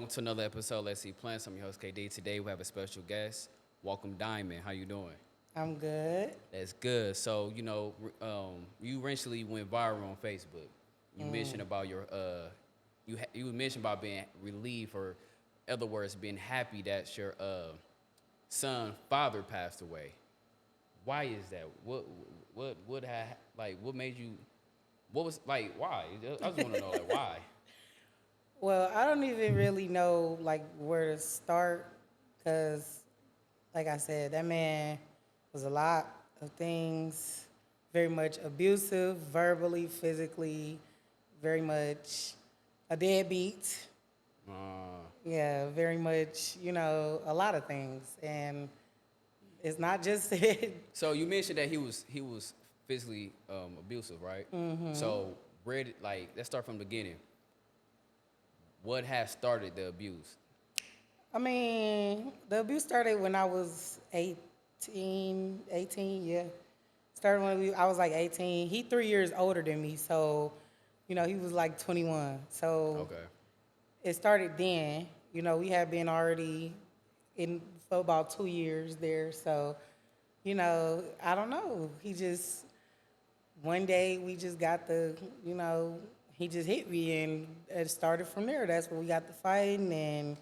welcome to another episode. Let's see plans. I'm your host KD. Today we have a special guest. Welcome, Diamond. How you doing? I'm good. That's good. So you recently went viral on Facebook. You mentioned about your you mentioned about being relieved, or in other words, being happy that your son father passed away. Why is that? What made you? What was like? Why? I just want to know like why. Well, I don't even really know like where to start because, like I said, that man was a lot of things. Very much abusive, verbally, physically, very much a deadbeat. Yeah, very much, a lot of things. And it's not just it. So you mentioned that he was physically abusive, right? Mm-hmm. So let's start from the beginning. What has started the abuse? I mean, the abuse started when I was 18, yeah. Started when I was like 18. He 3 years older than me, so, he was like 21. So Okay. it started then. We had been already in for about 2 years there. So, I don't know. One day we just got he just hit me and it started from there. That's when we got the fighting and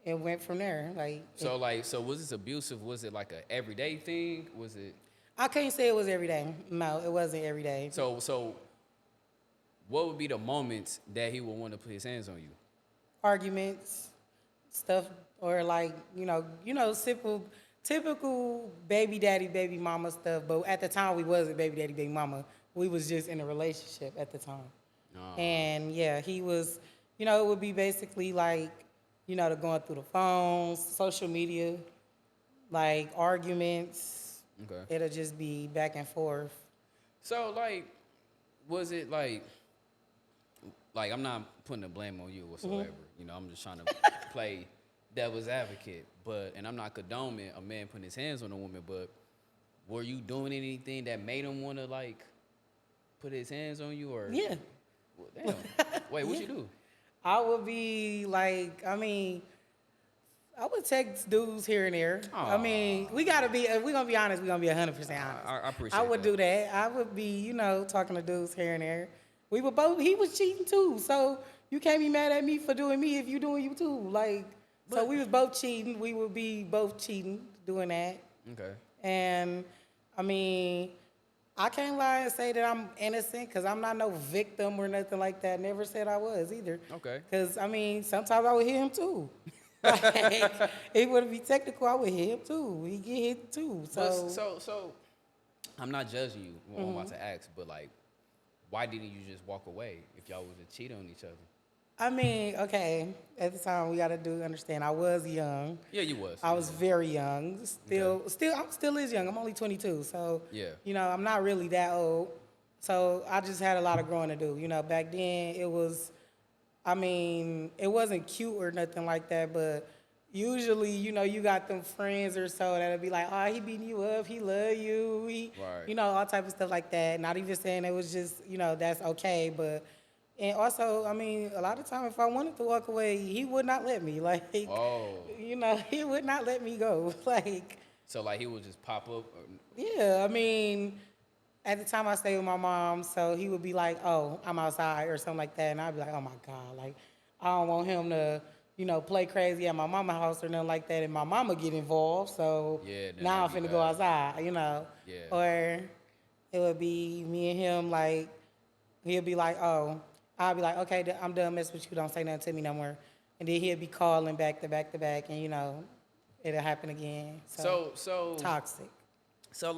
it went from there. So was this abusive? Was it like a everyday thing? Was it? I can't say it was every day. No, it wasn't every day. So what would be the moments that he would want to put his hands on you? Arguments, stuff, or simple, typical baby daddy, baby mama stuff. But at the time, we wasn't baby daddy, baby mama. We was just in a relationship at the time. And yeah, he was, it would be basically like, the going through the phones, social media, like arguments. Okay. It'll just be back and forth. So was it like I'm not putting the blame on you whatsoever. Mm-hmm. I'm just trying to play devil's advocate. And I'm not condoning a man putting his hands on a woman, but were you doing anything that made him want to put his hands on you, or? Yeah. Well, damn. Wait, what you do? I would be I would text dudes here and there. Aww. I mean, we gotta be. If we're gonna be honest, we're gonna be 100% honest. I appreciate. I would do that. I would be, talking to dudes here and there. We were both. He was cheating too, so you can't be mad at me for doing me if you doing you too. So we was both cheating. We would be both cheating, doing that. Okay. And I mean, I can't lie and say that I'm innocent because I'm not no victim or nothing like that. Never said I was either. Okay. Because, I mean, sometimes I would hit him too. It would be technical, I would hit him too. He get hit too. So I'm not judging you what I'm about to ask, but why didn't you just walk away if y'all was a cheat on each other? I mean, okay, at the time we gotta understand I was young. Yeah, you was. I was very young. I'm still is young. I'm only 22, so yeah. I'm not really that old. So I just had a lot of growing to do. Back then it was, it wasn't cute or nothing like that, but usually, you got them friends or so that'll be like, oh, he beating you up, he love you, right. All type of stuff like that. Not even saying it was just, that's okay, but. And also, a lot of time if I wanted to walk away, he would not let me. He would not let me go. So he would just pop up? Yeah, at the time I stayed with my mom, so he would be like, oh, I'm outside or something like that. And I'd be like, oh my God, I don't want him to, play crazy at my mama's house or nothing like that. And my mama get involved, so now I'm finna go outside, Yeah. Or it would be me and him, he'll be like, oh, I'll be like, okay, I'm done messing with you. Don't say nothing to me no more. And then he'll be calling back to back to back, and it'll happen again. So toxic. So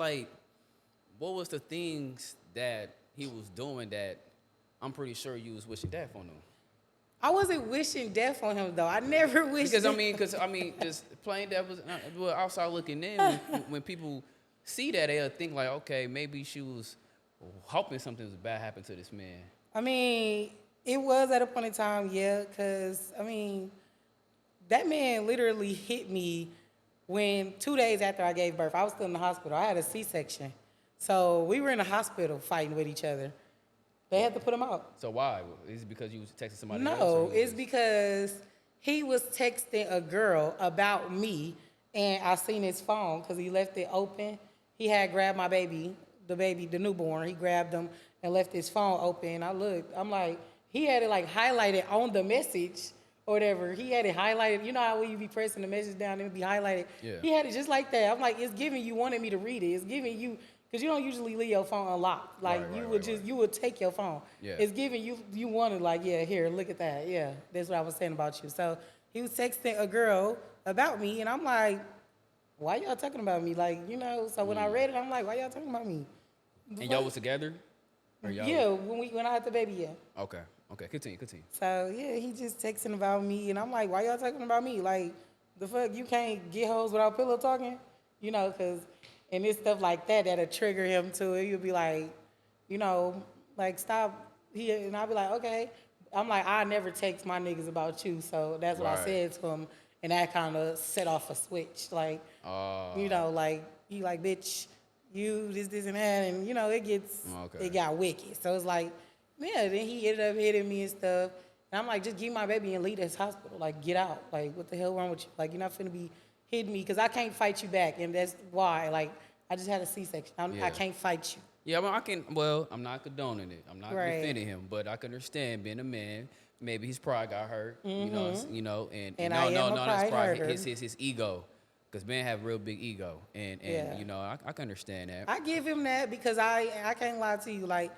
what was the things that he was doing that I'm pretty sure you was wishing death on him? I wasn't wishing death on him though. I never wished. Because just plain devil's outside looking in. When people see that, they'll think okay, maybe she was hoping something was bad happened to this man. It was at a point in time, yeah, because, that man literally hit me when 2 days after I gave birth. I was still in the hospital. I had a C-section. So we were in the hospital fighting with each other. They had to put him out. So why? Is it because you was texting somebody else? No, it's because he was texting a girl about me, and I seen his phone because he left it open. He had grabbed my baby, the newborn. He grabbed him and left his phone open. I looked. I'm like, he had it like highlighted on the message or whatever. He had it highlighted. You know how when you be pressing the message down, it would be highlighted. Yeah. He had it just like that. I'm like, it's giving you wanted me to read it. It's giving you. Because you don't usually leave your phone unlocked. Like, you would take your phone. Yeah. It's giving you wanted, like, yeah, here, look at that. Yeah, that's what I was saying about you. So he was texting a girl about me, and I'm like, why y'all talking about me? Like, so when I read it, I'm like, why y'all talking about me? And y'all was together? Or y'all Yeah, when I had the baby, yeah. Okay. Continue. So, yeah, he just texting about me, and I'm like, why y'all talking about me? Like, the fuck, you can't get hoes without pillow talking? Because... And it's stuff like that that'll trigger him to it. You'll be like, like, stop. And I'll be like, okay. I'm like, I never text my niggas about you. So that's what I said to him. And that kind of set off a switch. Like, like, he like, bitch, you, this, and that. And, it got wicked. So it's like, yeah, then he ended up hitting me and stuff. And I'm like, just give me my baby and leave this hospital. Like, get out. Like, what the hell wrong with you? Like, you're not finna be hitting me because I can't fight you back. And that's why, like, I just had a C-section. I can't fight you. Yeah, I'm not condoning it. I'm not defending him, but I can understand being a man. Maybe his pride got hurt, and no, that's pride. His ego, because men have real big ego, and I can understand that. I give him that because I can't lie to you. Like,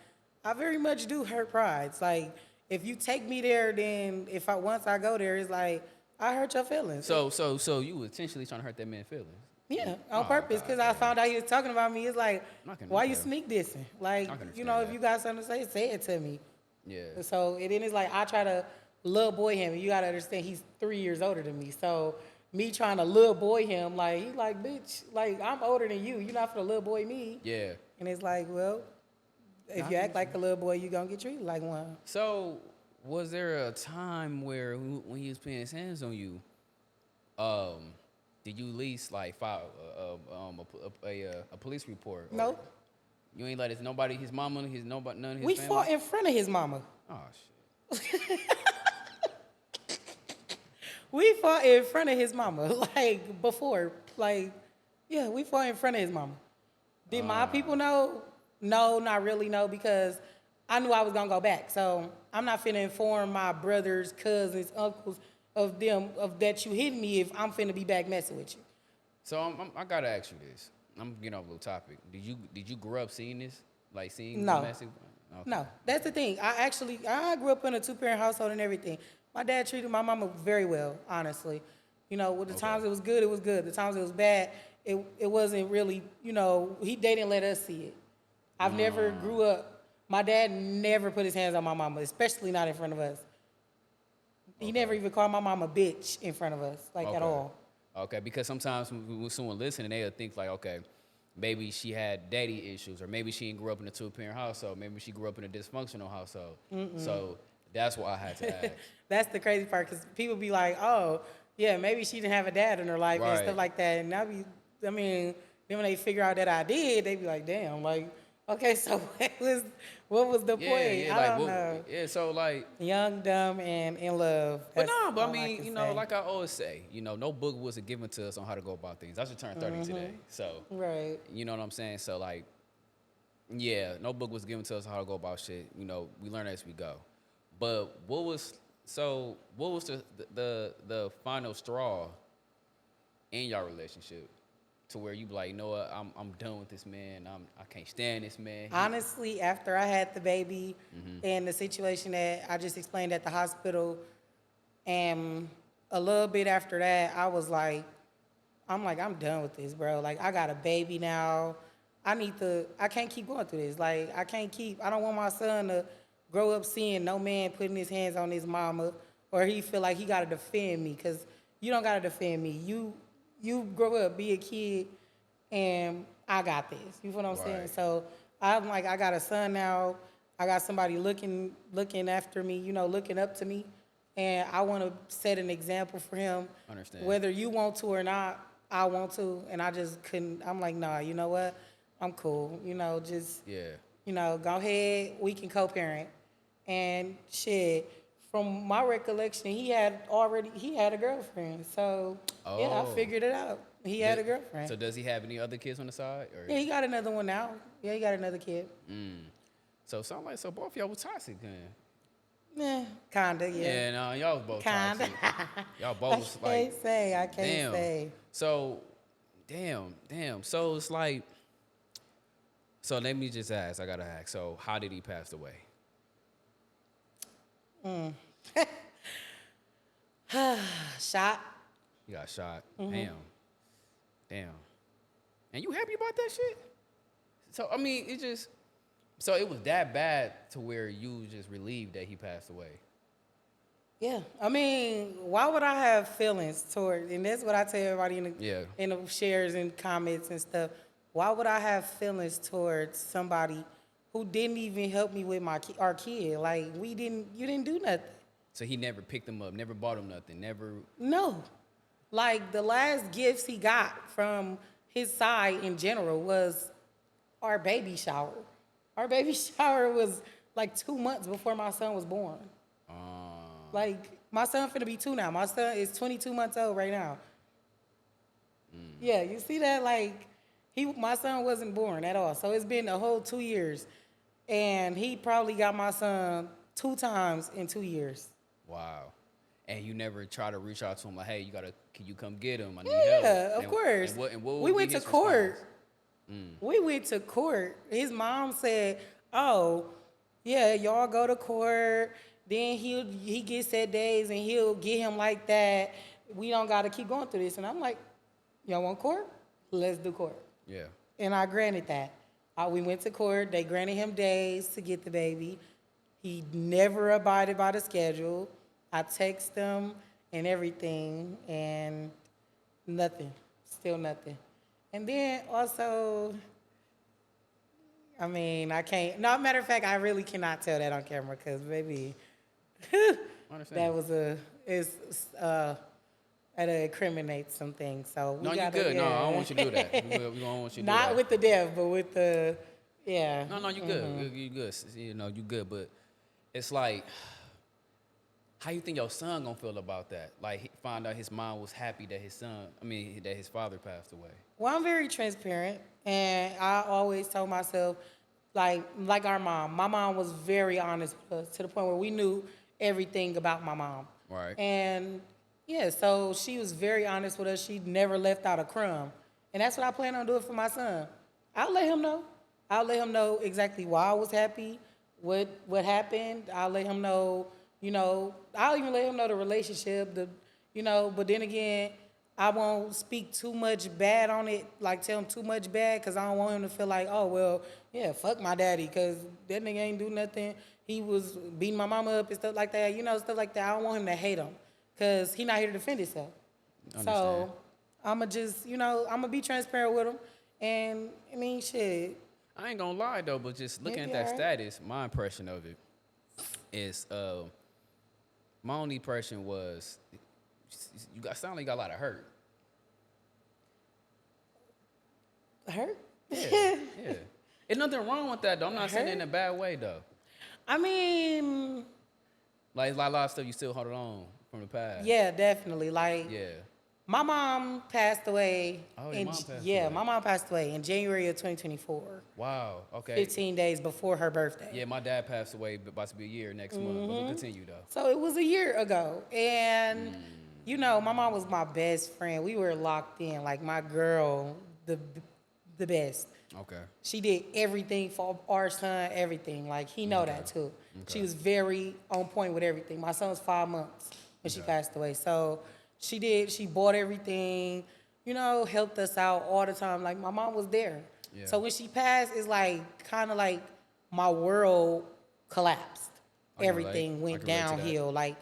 I very much do hurt prides. Like, if you take me there, then once I go there, it's like I hurt your feelings. So you were intentionally trying to hurt that man's feelings? Yeah, on purpose, because I found out he was talking about me. It's like, why you sneak dissing? Like, if you got something to say it to me. Yeah. So, and then it's like, I try to little boy him, and you got to understand, he's 3 years older than me. So, me trying to little boy him, like, he like, bitch, like, I'm older than you. You're not for the little boy me. Yeah. And it's like, well, if you act like a little boy, you're going to get treated like one. So, was there a time where, when he was putting his hands on you, did you at least like file a police report? No. You ain't let nobody, his mama, none of his family? We fought in front of his mama. Oh shit. We fought in front of his mama, like before. Like, yeah, we fought in front of his mama. Did my people know? No, not really, no, because I knew I was gonna go back. So I'm not finna inform my brothers, cousins, uncles of that you hit me if I'm finna be back messing with you. So I gotta ask you this. I'm getting off a little topic. Did you grow up seeing this? Like seeing no. domestic? Okay. No, that's the thing. I grew up in a 2-parent household and everything. My dad treated my mama very well, honestly. With the times it was good, it was good. The times it was bad, it wasn't really, they didn't let us see it. I've never grew up. My dad never put his hands on my mama, especially not in front of us. He never even called my mama bitch in front of us, at all. Okay, because sometimes when someone listening, they'll think like, okay, maybe she had daddy issues, or maybe she didn't grow up in a 2-parent household, maybe she grew up in a dysfunctional household. So that's why I had to ask. That's the crazy part, because people be like, oh, yeah, maybe she didn't have a dad in her life and stuff like that. And then when they figure out that I did, they be like, damn, like, okay, so what was the point? I don't know. Yeah, so like young, dumb, and in love. But I mean, like I always say, no book wasn't given to us on how to go about things. I just turned 30 today, so right. You know what I'm saying? So like, yeah, no book was given to us on how to go about shit. We learn as we go. But what was the final straw in your relationship? To where you be like, what, I'm done with this man. I can't stand this man. Honestly, after I had the baby and the situation that I just explained at the hospital, and a little bit after that, I'm done with this, bro. Like, I got a baby now. I can't keep going through this. Like, I don't want my son to grow up seeing no man putting his hands on his mama, or he feel like he got to defend me, because you don't got to defend me. You grow up, be a kid, and I got this. You feel what I'm saying? So I'm like, I got a son now. I got somebody looking after me, looking up to me. And I want to set an example for him. Understand. Whether you want to or not, I want to. And I just couldn't. I'm like, nah, you know what? I'm cool. Go ahead. We can co-parent. And shit, from my recollection, he had a girlfriend. So yeah, I Oh. figured it out. He had a girlfriend. So does he have any other kids on the side? Or? Yeah, he got another one now. Yeah, he got another kid. So sound like so both y'all was toxic then. Yeah, kinda. Yeah. Yeah, no, y'all was both Kinda. toxic. Y'all I both was can't like, say. I can't damn. say. So, damn. So it's like, so let me just ask. I gotta ask. So how did he pass away? Shot. He got shot. Damn. And you happy about that shit? So I mean, so it was that bad to where you just relieved that he passed away. Yeah, I mean, why would I have feelings toward? And that's what I tell everybody in the shares and comments and stuff. Why would I have feelings towards somebody who didn't even help me with our kid? Like you didn't do nothing. So he never picked him up, never bought him nothing, never. No, like the last gifts he got from his side in general was our baby shower. Our baby shower was like 2 months before my son was born. Like, my son finna be 2 now. My son is 22 months old right now. Yeah, you see that? Like, my son wasn't born at all. So it's been a whole 2 years. And he probably got my son 2 times in 2 years. Wow. And you never try to reach out to him like, hey, can you come get him? I need Yeah, help. of course. And what We would went be to his court. response? We went to court. His mom said, oh, yeah, y'all go to court. Then he gets set days and he'll get him like that. We don't got to keep going through this. And I'm like, y'all want court? Let's do court. Yeah. And I granted that. We went to court. They granted him days to get the baby. He never abided by the schedule. I text him and everything, and nothing. Still nothing. And then also, I mean, I can't. No, matter of fact, I really cannot tell that on camera because, baby, that was that'll incriminate some things. So No, you good. No, I don't want you to do that. We don't want you to do that. Not with the death, but with the, yeah. No, you good. You good. You know, you good. But it's like, how you think your son gonna feel about that? Like, he found out his mom was happy that that his father passed away. Well, I'm very transparent, and I always told myself, like our mom. My mom was very honest with us to the point where we knew everything about my mom. Right. And yeah, so she was very honest with us. She never left out a crumb, and that's what I plan on doing for my son. I'll let him know. I'll let him know exactly why I was happy, what happened. I'll let him know. You know, I'll even let him know the relationship. But then again, I won't speak too much bad on it, like tell him too much bad, because I don't want him to feel like, oh, well, yeah, fuck my daddy, because that nigga ain't do nothing. He was beating my mama up and stuff like that, stuff like that. I don't want him to hate him, because he not here to defend himself. So I'm going to just, I'm going to be transparent with him. And, I mean, shit. I ain't gonna lie, though, but just looking at that status, my impression of it is, my only impression was, sound like you got a lot of hurt. Hurt? Yeah. There's nothing wrong with that, though. I'm not saying it in a bad way, though. I mean... Like, a lot of stuff you still hold on from the past. Yeah, definitely. Like, yeah. My mom passed away. Oh, your mom passed away. My mom passed away in January of 2024. Wow, okay. 15 days before her birthday. Yeah, my dad passed away, but about to be a year next month. But we'll continue, though. So it was a year ago. And, my mom was my best friend. We were locked in. Like, my girl, the best. Okay. She did everything for our son, everything. Like, he know that, too. Okay. She was very on point with everything. My son was 5 months when she passed away. So she bought everything, helped us out all the time. Like, my mom was there. Yeah. So when she passed, it's like, kind of like my world collapsed. Everything went downhill. Like,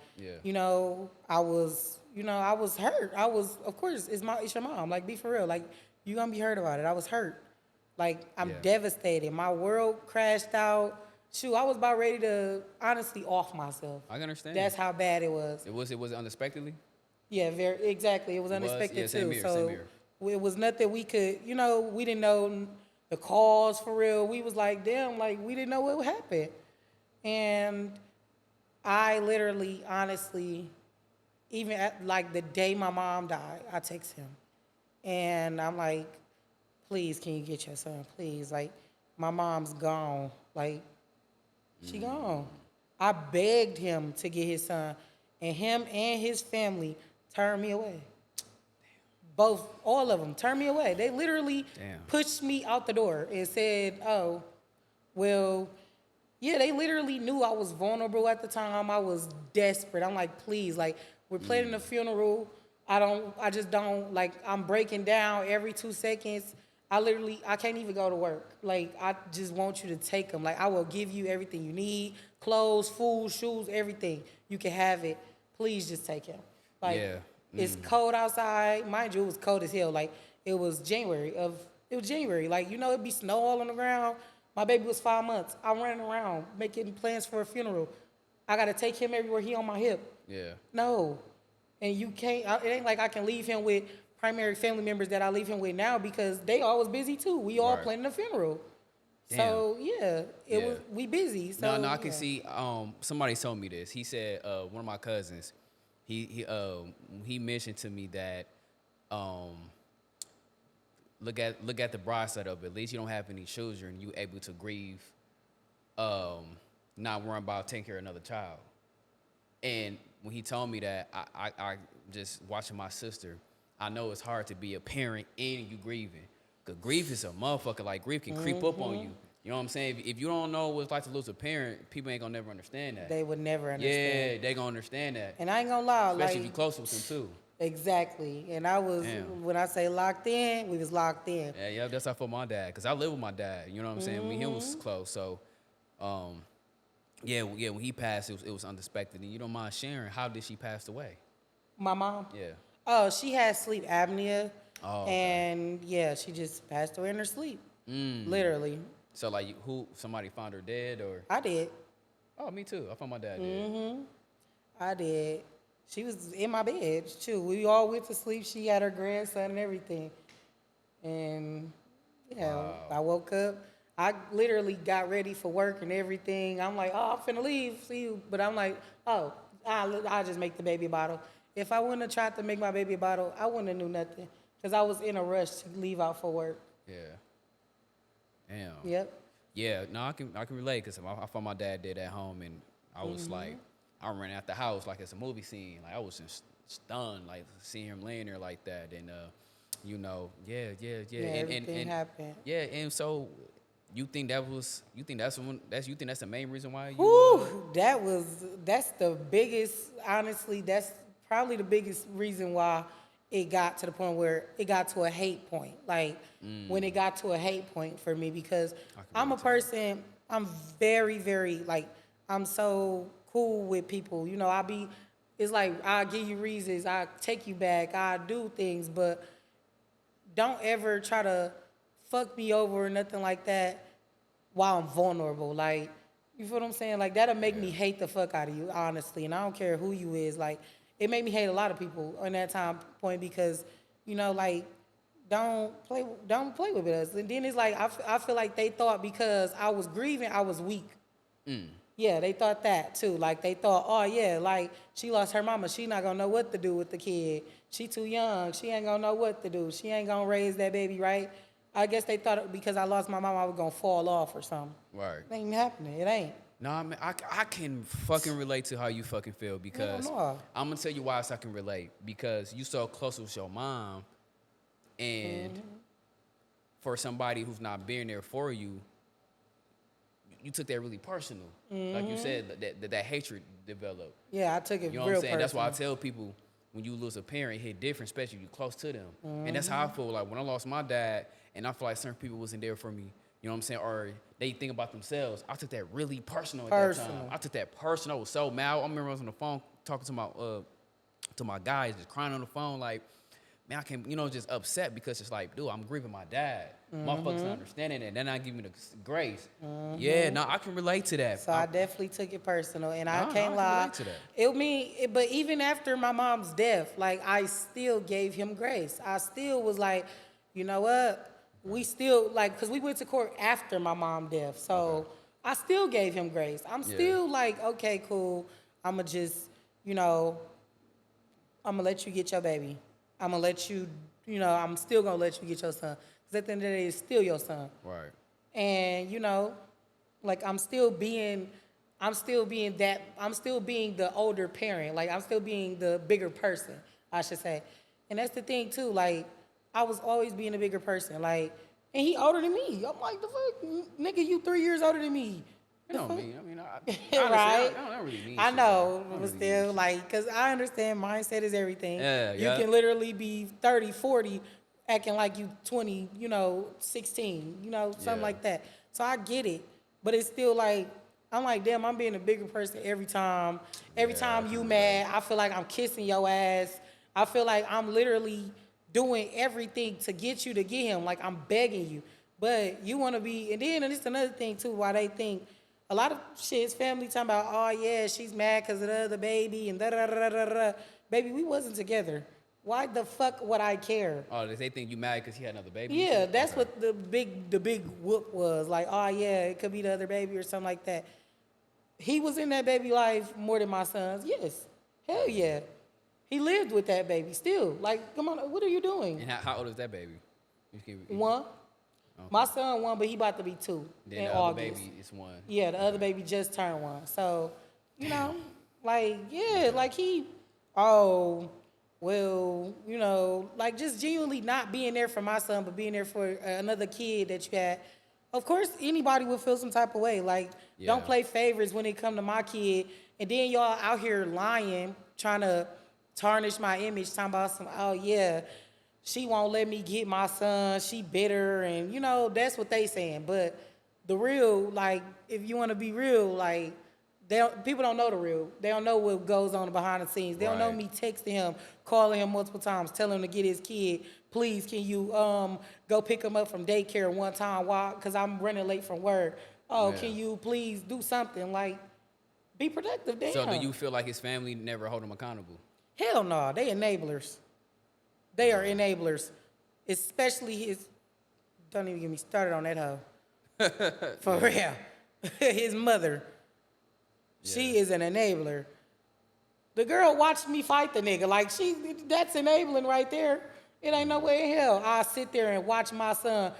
I was hurt. Of course, it's your mom. Like, be for real. Like, you gonna be hurt about it. I was hurt. Like, I'm devastated. My world crashed out. Shoot, I was about ready to honestly off myself. I can understand. That's how bad it was. It was unexpectedly? Yeah, exactly. It was unexpected too. Same here. It was nothing we could, we didn't know the cause for real. We was like, damn, like we didn't know what would happen. And I literally, honestly, even at like the day my mom died, I text him. And I'm like, please, can you get your son? Please. Like, my mom's gone. Like, she gone. I begged him to get his son. And him and his family turned me away. Both, all of them turned me away. They literally Damn. pushed me out the door and said, oh, well, yeah, they literally knew I was vulnerable at the time. I was desperate. I'm like, please, like, we're planning a funeral. I just don't, like, I'm breaking down every 2 seconds. I can't even go to work. Like, I just want you to take them. Like, I will give you everything you need, clothes, food, shoes, everything. You can have it. Please just take him. Like, Yeah. it's cold outside. Mind you, it was cold as hell. Like, it was January. Like, you know, it'd be snow all on the ground. My baby was 5 months. I'm running around making plans for a funeral. I got to take him everywhere. He on my hip. Yeah. No. And you can't, it ain't like I can leave him with primary family members that I leave him with now because they always busy too. We all Right. planning a funeral. Damn. So, yeah, Yeah. we busy. So, No, I can yeah. see. Somebody told me this. He said one of my cousins. He mentioned to me that look at the bright side of it. At least you don't have any children. You able to grieve. Not worrying about taking care of another child. And when he told me that, I just watching my sister. I know it's hard to be a parent and you grieving. Cause grief is a motherfucker. Like grief can creep up on you. You know what I'm saying? If you don't know what it's like to lose a parent, people ain't gonna never understand that. They would never understand. Yeah, they gonna understand that. And I ain't gonna lie, Especially like, if you close with them too. exactly. And I was, Damn. when I say locked in, we was locked in. Yeah, that's how for my dad. Cause I live with my dad. You know what I'm saying? Me and him was close. So, yeah. When he passed, it was unexpected. And you don't mind sharing, how did she pass away? My mom? Yeah. Oh, she had sleep apnea. Oh, okay. And yeah, she just passed away in her sleep. Literally. So like, somebody found her dead or? I did. Oh, me too. I found my dad dead. I did. She was in my bed, too. We all went to sleep. She had her grandson and everything. And, yeah, Wow. I woke up. I literally got ready for work and everything. I'm like, oh, I'm finna leave, see you. But I'm like, oh, I'll just make the baby bottle. If I wouldn't have tried to make my baby bottle, I wouldn't have knew nothing. Because I was in a rush to leave out for work. Yeah. Damn. Yep. Yeah, no, I can relate because I found my dad dead at home, and I was like, I ran out the house like it's a movie scene. Like I was just stunned, like seeing him laying there like that, and you know, yeah. Everything happened. Yeah, and so you think that's the main reason why you? Whew, that's the biggest, honestly, that's probably the biggest reason why it got to the point where it got to a hate point. Like when it got to a hate point for me, because I'm a person, I'm very, very, like, I'm so cool with people. You know, it's like I'll give you reasons, I'll take you back, I'll do things, but don't ever try to fuck me over or nothing like that while I'm vulnerable. Like, you feel what I'm saying? Like, that'll make me hate the fuck out of you, honestly. And I don't care who you is. Like, it made me hate a lot of people on that time point because, you know, like, don't play with us. And then it's like, I feel like they thought because I was grieving, I was weak. Yeah, they thought that too. Like, they thought, oh, yeah, like, she lost her mama. She not gonna know what to do with the kid. She too young. She ain't gonna know what to do. She ain't gonna raise that baby right. I guess they thought because I lost my mama, I was gonna fall off or something. Right. It ain't happening. It ain't. No, I mean, I can fucking relate to how you fucking feel because no. I'm gonna tell you why I can relate, because you so close with your mom, and for somebody who's not being there for you, you took that really personal. Like you said, that hatred developed. Yeah, I took it You know real what I'm saying? That's why I personal. tell people, when you lose a parent, it hit different, especially if you close to them. And that's how I feel. Like when I lost my dad, and I feel like certain people wasn't there for me. You know what I'm saying? Or they think about themselves. I took that really personal at that time. I took that personal. I was so mad. I remember I was on the phone talking to my guys, just crying on the phone, like, man, I can, just upset because it's like, dude, I'm grieving my dad. Motherfuckers not understanding it. They're not giving me the grace. Yeah, no, I can relate to that. So I definitely took it personal, and I I can't can lie. relate to that. But even after my mom's death, like, I still gave him grace. I still was like, you know what? We still, like, because we went to court after my mom's death, so I still gave him grace. I'm still like, okay, cool. I'ma just, you know, I'm gonna let you get your baby. I'm gonna let you, I'm still gonna let you get your son. Because at the end of the day, it's still your son. Right. And, like I'm still being I'm still being the older parent. Like I'm still being the bigger person, I should say. And that's the thing too. Like I was always being a bigger person. Like, and he older than me. I'm like, the fuck, nigga, you 3 years older than me. You know me. I mean, honestly, Right? I don't really mean I shit, know, though. I don't but really still, mean like, because I understand mindset is everything. Yeah, You yeah. can literally be 30, 40, acting like you 20, 16, something Yeah. like that. So I get it. But it's still like, I'm like, damn, I'm being a bigger person every time. Every Yeah, I time can you relate. mad, I feel like I'm kissing your ass. I feel like I'm literally doing everything to get you to get him. Like I'm begging you. But you want to be, and then and it's another thing too, why they think a lot of shit is family talking about, oh yeah, she's mad because of the other baby and da da da da da. Baby, we wasn't together. Why the fuck would I care? Oh, they think you mad because he had another baby? and Yeah, shit? that's Okay. what the big whoop was. Like, oh yeah, it could be the other baby or something like that. He was in that baby life more than my sons. Yes. Hell yeah. He lived with that baby still. Like, come on, what are you doing? And how old is that baby? One. My son one, but he about to be two Then in the other August. baby is one. Yeah, the other baby just turned one. So, like, yeah, like oh, well, like just genuinely not being there for my son, but being there for another kid that you had. Of course, anybody would feel some type of way. Like, don't Yeah. play favorites when it come to my kid. And then y'all out here lying, trying to tarnish my image, talking about some, oh yeah, she won't let me get my son. She bitter, and that's what they saying. But the real, like, if you want to be real, like, people don't know the real. They don't know what goes on behind the scenes. They don't know Right. me texting him, calling him multiple times, telling him to get his kid. Please, can you go pick him up from daycare one time while, cause I'm running late from work. Oh, Yeah. can you please do something? Like, be productive. Damn. So do you feel like his family never hold him accountable? Hell no, they enablers. They are enablers, especially his. Don't even get me started on that hoe. For real, his mother. She Yeah. is an enabler. The girl watched me fight the nigga. Like that's enabling right there. It ain't no way in hell I sit there and watch my son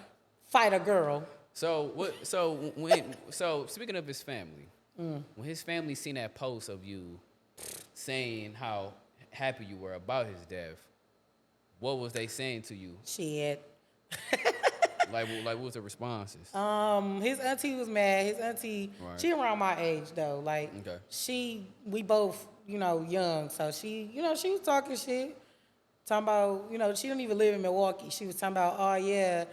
fight a girl. So what? So speaking of his family, when his family seen that post of you saying how happy you were about his death, what was they saying to you? Shit. Like what was the responses? His auntie was mad. His auntie, Right. she around my age though. Like Okay. we both, young. So she was talking shit. Talking about, she don't even live in Milwaukee. She was talking about, oh yeah,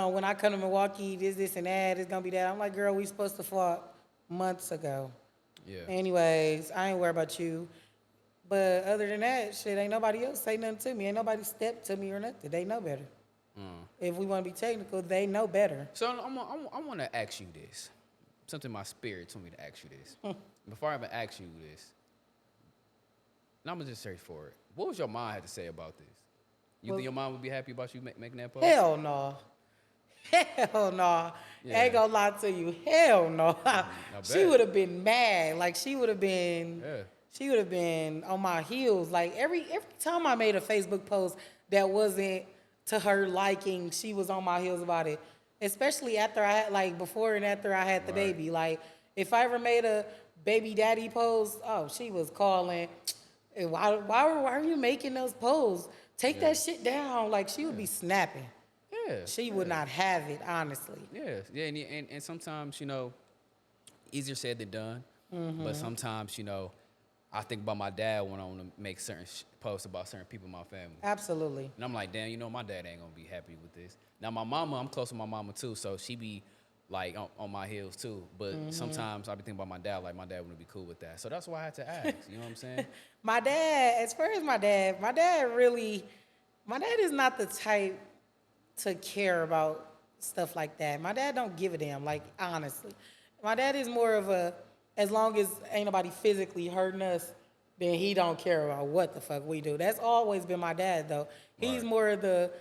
when I come to Milwaukee, this and that, it's gonna be that. I'm like, girl, we supposed to fought months ago. Yeah. Anyways, I ain't worried about you. But other than that, shit, ain't nobody else say nothing to me. Ain't nobody step to me or nothing. They know better. If we want to be technical, they know better. So I want to ask you this. Something my spirit told me to ask you this. Before I even ask you this, and I'm gonna just search for it. What was your mom had to say about this? You think your mom would be happy about you making that post? Hell no. Hell no. Yeah. I ain't gonna lie to you. Hell no. She bet. would have been mad. Like she would have been. Yeah. She would have been on my heels. Like every time I made a Facebook post that wasn't to her liking, she was on my heels about it. Especially after I had, like, before and after I had the Right. baby. Like, if I ever made a baby daddy post, oh, she was calling. Why are you making those posts? Take that shit down. Like, she would be snapping. Yeah. She would not have it, honestly. Yeah, and sometimes, easier said than done. But sometimes, I think about my dad when I want to make certain posts about certain people in my family. Absolutely. And I'm like, damn, my dad ain't going to be happy with this. Now, my mama, I'm close to my mama, too, so she be, like, on my heels, too. But sometimes I be thinking about my dad, like, my dad wouldn't be cool with that. So that's why I had to ask, you know what I'm saying? My dad, as far as my dad is not the type to care about stuff like that. My dad don't give a damn, like, honestly. My dad is more of a, as long as ain't nobody physically hurting us, then he don't care about what the fuck we do. That's always been my dad, though. He's Right. more of the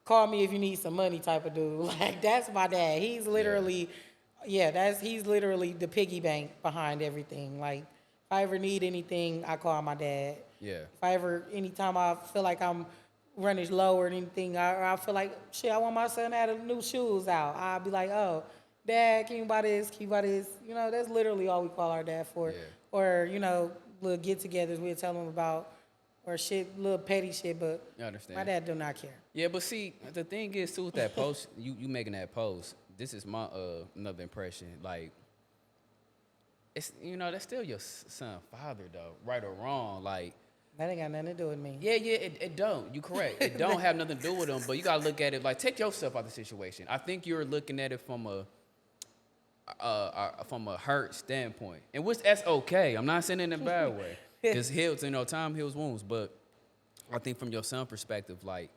call me if you need some money type of dude. Like, that's my dad. He's literally, he's literally the piggy bank behind everything. Like, I ever need anything, I call my dad. Yeah. If I ever, anytime I feel like I'm running low or anything, I feel like, shit, I want my son to have new shoes out. I'll be like, oh, Dad, can you buy this? Can you buy this? You know, that's literally all we call our dad for. Yeah. Or, you know, little get-togethers we'll tell him about, or shit, little petty shit, but I understand. my dad do not care. Yeah, but see, the thing is too with that post, you making that post. This is my another impression. Like, it's that's still your son, father though, right or wrong. Like, That ain't got nothing to do with me. yeah, it don't. You correct. It don't have nothing to do with them. But you gotta look at it like take yourself out of the situation. I think you're looking at it from a hurt standpoint, and which that's okay. I'm not saying it in a bad way, because heals, time heals wounds. But I think from your son perspective, like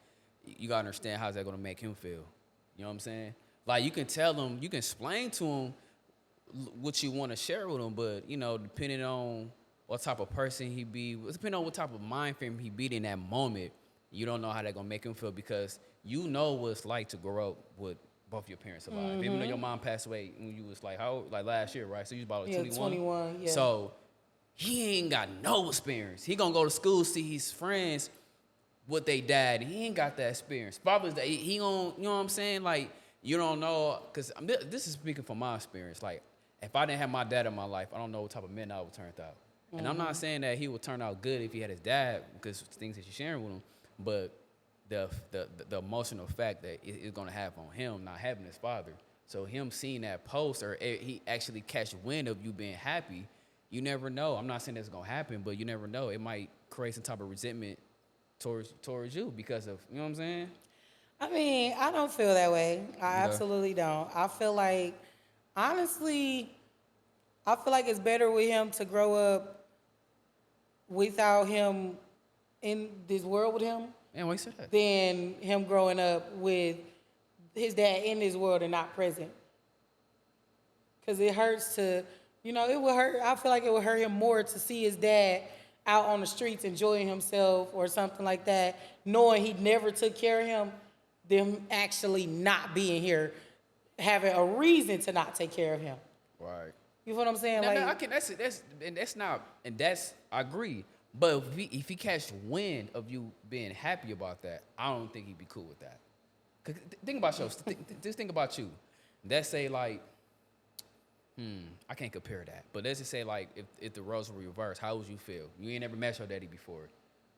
you gotta understand how's that gonna make him feel. You know what I'm saying? Like you can tell him, you can explain to him what you want to share with him, but depending on what type of person he be, depending on what type of mind frame he be in that moment, you don't know how that gonna make him feel because you know what it's like to grow up with both your parents alive. Mm-hmm. Even though your mom passed away when you was like how old? Like last year, right? So you was about 21. 21, yeah. So he ain't got no experience. He gonna go to school, see his friends with they dad. He ain't got that experience. Father's Day, he gonna, you know what I'm saying? Like you don't know, cause this is speaking from my experience. Like if I didn't have my dad in my life, I don't know what type of man I would turn out. And I'm not saying that he would turn out good if he had his dad, because things that you're sharing with him, but the emotional effect that it's gonna have on him not having his father. So him seeing that post, or he actually catch wind of you being happy, you never know. I'm not saying that's gonna happen, but you never know. It might create some type of resentment towards you because of, you know what I'm saying? I mean, I don't feel that way. I absolutely don't. I feel like, honestly, it's better with him to grow up without him in this world with him Man, why you say that? than him growing up with his dad in this world and not present. Because it hurts to, it would hurt. I feel like it would hurt him more to see his dad out on the streets enjoying himself or something like that, knowing he never took care of him, than actually not being here, having a reason to not take care of him. Right. You know what I'm saying? No, I can. I agree. But if he catch wind of you being happy about that, I don't think he'd be cool with that. 'Cause think about just think about you. Let's say like, I can't compare that. But let's just say like, if the roles were reversed, how would you feel? You ain't never met your daddy before.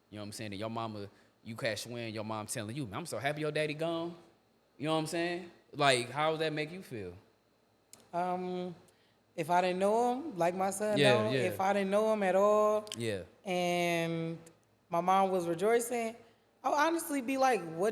You know what I'm saying? And your mama, you catch wind, your mom telling you, I'm so happy your daddy gone. You know what I'm saying? Like, how would that make you feel? If I didn't know him, like my son Yeah. if I didn't know him at all, Yeah. and my mom was rejoicing, I would honestly be like, why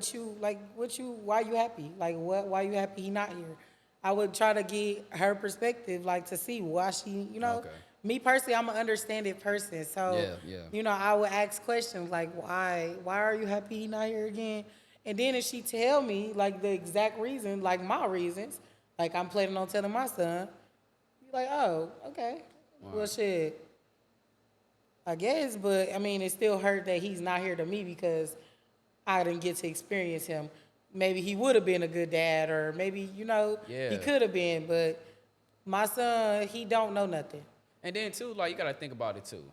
you happy? Like, why you happy he not here? I would try to get her perspective, like, to see why she, Okay. Me personally, I'm an understanding person. So, Yeah. I would ask questions like, why are you happy he not here again? And then if she tell me, like, the exact reason, like my reasons, like I'm planning on telling my son, like, oh, okay. Wow. Well, shit, I guess, but I mean, it still hurt that he's not here to me because I didn't get to experience him. Maybe he would have been a good dad, or maybe, he could have been, but my son, he don't know nothing. And then too, like you gotta think about it too.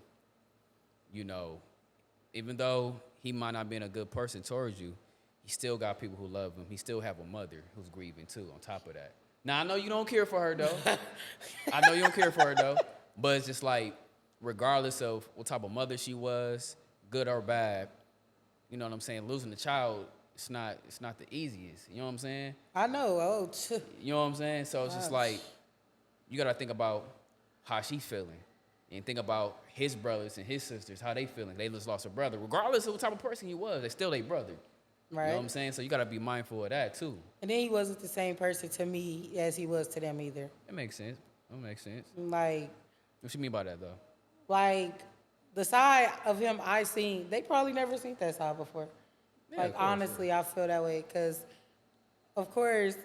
Even though he might not been a good person towards you, he still got people who love him. He still have a mother who's grieving too. On top of that, now I know you don't care for her though. But it's just like, regardless of what type of mother she was, good or bad, you know what I'm saying? Losing a child, it's not the easiest. You know what I'm saying? I know. You know what I'm saying? So it's just like, you gotta think about how she's feeling, and think about his brothers and his sisters, how they feeling. They just lost a brother. Regardless of what type of person he was, they still their brother. Right. You know what I'm saying? So you gotta be mindful of that too. And then he wasn't the same person to me as he was to them either. That makes sense. Like, What you mean by that though? like, the side of him I seen, they probably never seen that side before. Yeah, like, of course, honestly, I feel that way because, of course,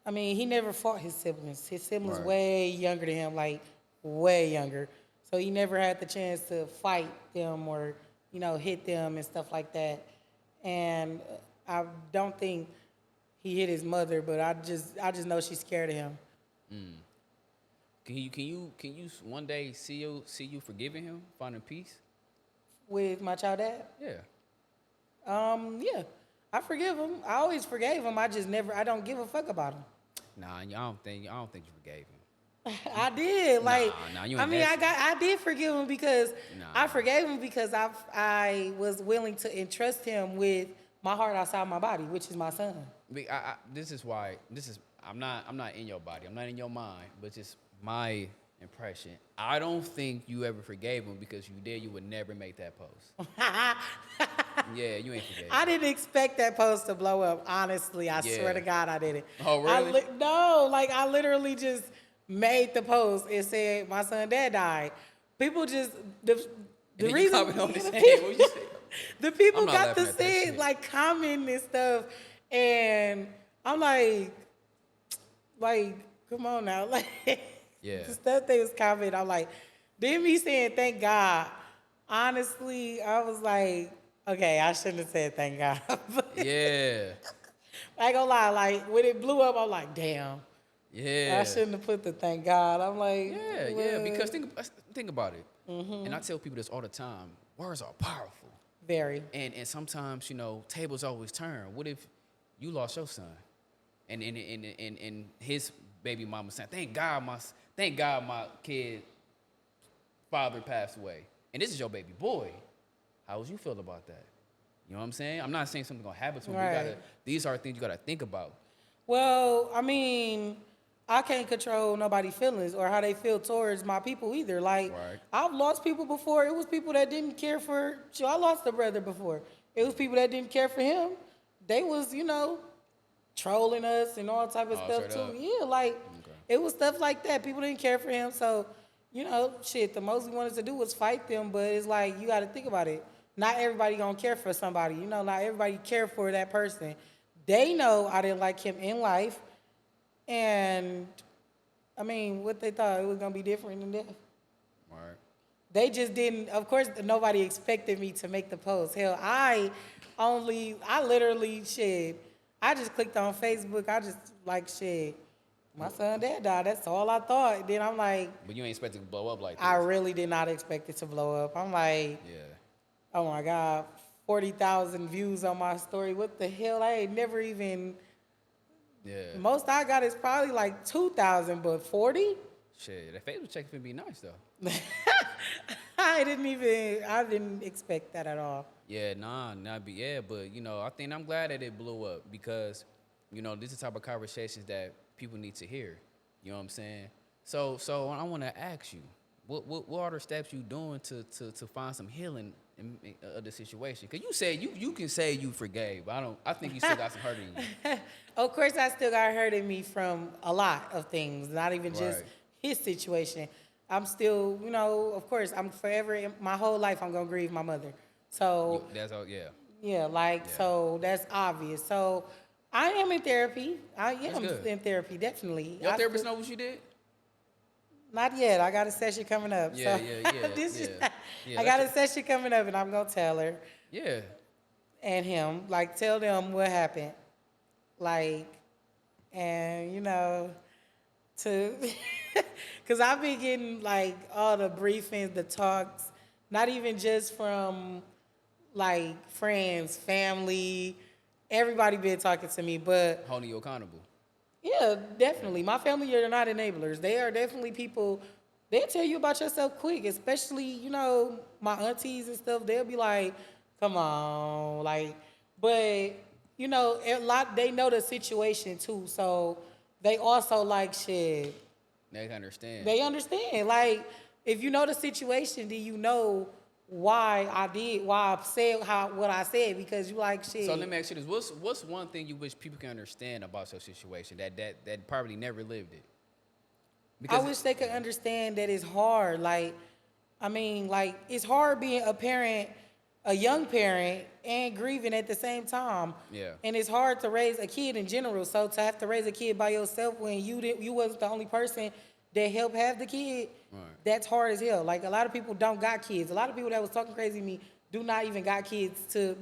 I mean, he never fought his siblings. His siblings Right. way younger than him, like, way younger. So he never had the chance to fight them or, hit them and stuff like that. And I don't think he hit his mother, but I just know she's scared of him. Can you one day see you forgiving him, finding peace? With my child dad. Yeah. Yeah, I forgive him. I always forgave him. I don't give a fuck about him. Nah, I don't think you forgave him. I did. Like, Nah, you I ain't mean, that. I did forgive him because Nah. I forgave him because I was willing to entrust him with my heart outside my body, which is my son. This is why. I'm not in your body. I'm not in your mind. But just my impression. I don't think you ever forgave him because you did. You would never make that post. Yeah, you ain't forgave. I didn't expect that post to blow up. Honestly, I Yeah. swear to God, I didn't. Oh, really? No, like I literally just made the post and said my son dad died. People just the And then you reason comment on this the thing. people, What you say? the people I'm not got laughing to at that say shit. like comment and stuff, and I'm like, come on now, like Yeah. the stuff they was commenting. I'm like, then me saying thank God. Honestly, I was like, okay, I shouldn't have said thank God. Yeah. I ain't gonna lie, like when it blew up, I'm like, damn. Yeah. I shouldn't have put the thank God. I'm like, Yeah. Because think about it. Mm-hmm. And I tell people this all the time. Words are powerful. very. And sometimes, tables always turn. What if you lost your son? And his baby mama saying, thank God my kid father passed away. And this is your baby boy. How would you feel about that? You know what I'm saying? I'm not saying something's gonna happen to him. Right. These are things you gotta think about. Well, I mean, I can't control nobody's feelings or how they feel towards my people either. Like, Right. I've lost people before. It was people that didn't care for. I lost a brother before. It was people that didn't care for him. They was, trolling us and all type of Oh, stuff straight too. up? Yeah, like Okay. it was stuff like that. People didn't care for him, so shit. The most we wanted to do was fight them. But it's like you got to think about it. Not everybody gonna care for somebody. Not everybody care for that person. They know I didn't like him in life, and I mean, what they thought it was gonna be different in death. Right. They just didn't. Of course, nobody expected me to make the post. Hell, I literally shit. I just clicked on Facebook. I just like shit. My son dad died. That's all I thought. Then I'm like, But you ain't expect it to blow up like this. I really did not expect it to blow up. I'm like, Yeah. oh my God, 40,000 views on my story. What the hell? I ain't never even. Yeah. Most I got is probably like 2,000, but 40? Shit. That Facebook check would be nice though. I didn't expect that at all. Yeah, but I think I'm glad that it blew up because, this is the type of conversations that people need to hear. You know what I'm saying? So I want to ask you, what are the steps you doing to find some healing of the situation? Because you said you can say you forgave. I think you still got some hurt in you. Of course, I still got hurt in me from a lot of things, not even just Right. his situation. I'm still, of course, I'm forever, my whole life, I'm going to grieve my mother. So, That's all. Yeah. yeah, so that's obvious. So, I am in therapy. I am good. in therapy, definitely. Your I therapist still- know what you did? Not yet. I got a session coming up. Yeah, so yeah. this is- Yeah, I got a that's session coming up, and I'm going to tell her Yeah. and him, tell them what happened. And, to, because I've been getting, all the briefings, the talks, not even just from, friends, family, everybody been talking to me, but, Holding you accountable. yeah, definitely. My family are not enablers. They are definitely people, they'll tell you about yourself quick, especially, my aunties and stuff. They'll be like, come on, but, a lot, they know the situation too, so they also shit. They can understand. They understand. If you know the situation, then you know why I said what I said, because you shit. So let me ask you this: What's one thing you wish people can understand about your situation that probably never lived it? I wish they could understand that it's hard. It's hard being a parent, a young parent, and grieving at the same time. Yeah. And it's hard to raise a kid in general. So to have to raise a kid by yourself when you wasn't the only person that helped have the kid, Right. that's hard as hell. A lot of people don't got kids. A lot of people that was talking crazy to me do not even got kids to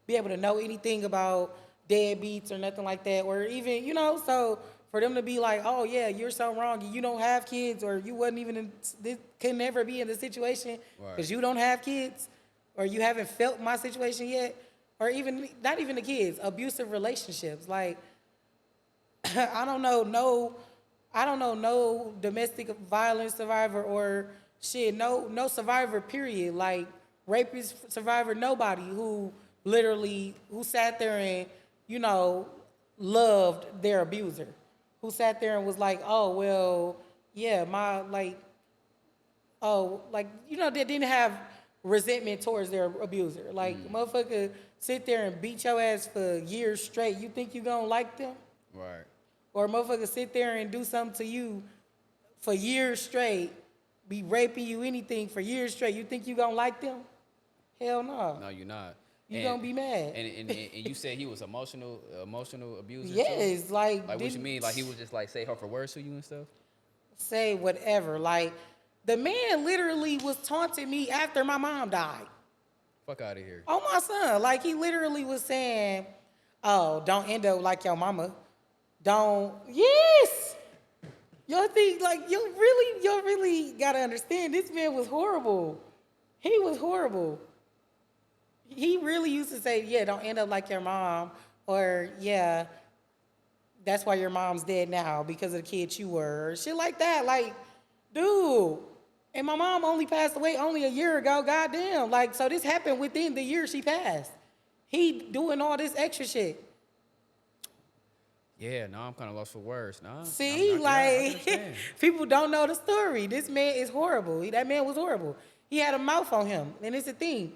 be able to know anything about deadbeats or nothing like that, or even, so For them to be like, oh yeah, you're so wrong, you don't have kids, or you wasn't even this could never be in the situation because Right. you don't have kids, or you haven't felt my situation yet, or even not even the kids, abusive relationships. Like I don't know, no domestic violence survivor or shit, no survivor, period. Like rapist survivor, nobody who literally who sat there and, you know, loved their abuser. Who sat there and was like, oh well, yeah, my like, oh, like, you know, they didn't have resentment towards their abuser. Like motherfucker sit there and beat your ass for years straight. You think you gonna like them? Right. Or a motherfucker sit there and do something to you for years straight, be raping you, anything for years straight. You think you gonna like them? Hell no. No, you're not. You gonna be mad. And you said he was emotional abuser too? Yes, like Like what you mean? Like he would just like say hurtful words to you and stuff? say whatever. Like the man literally was taunting me after my mom died. Fuck out of here. Oh my son. Like he literally was saying, oh, don't end up like your mama. Don't, yes. Y'all think, like, y'all really gotta understand, this man was horrible. He was horrible. He really used to say, yeah, don't end up like your mom, or yeah, that's why your mom's dead now because of the kid you were, or shit like that. Like, dude. And my mom only passed away only a year ago, goddamn. Like, so this happened within the year she passed. He doing all this extra shit. Yeah, no, I'm kind of lost for words. Nah, See, I like, understand. people don't know the story. This man is horrible. That man was horrible. He had a mouth on him, and it's a thing.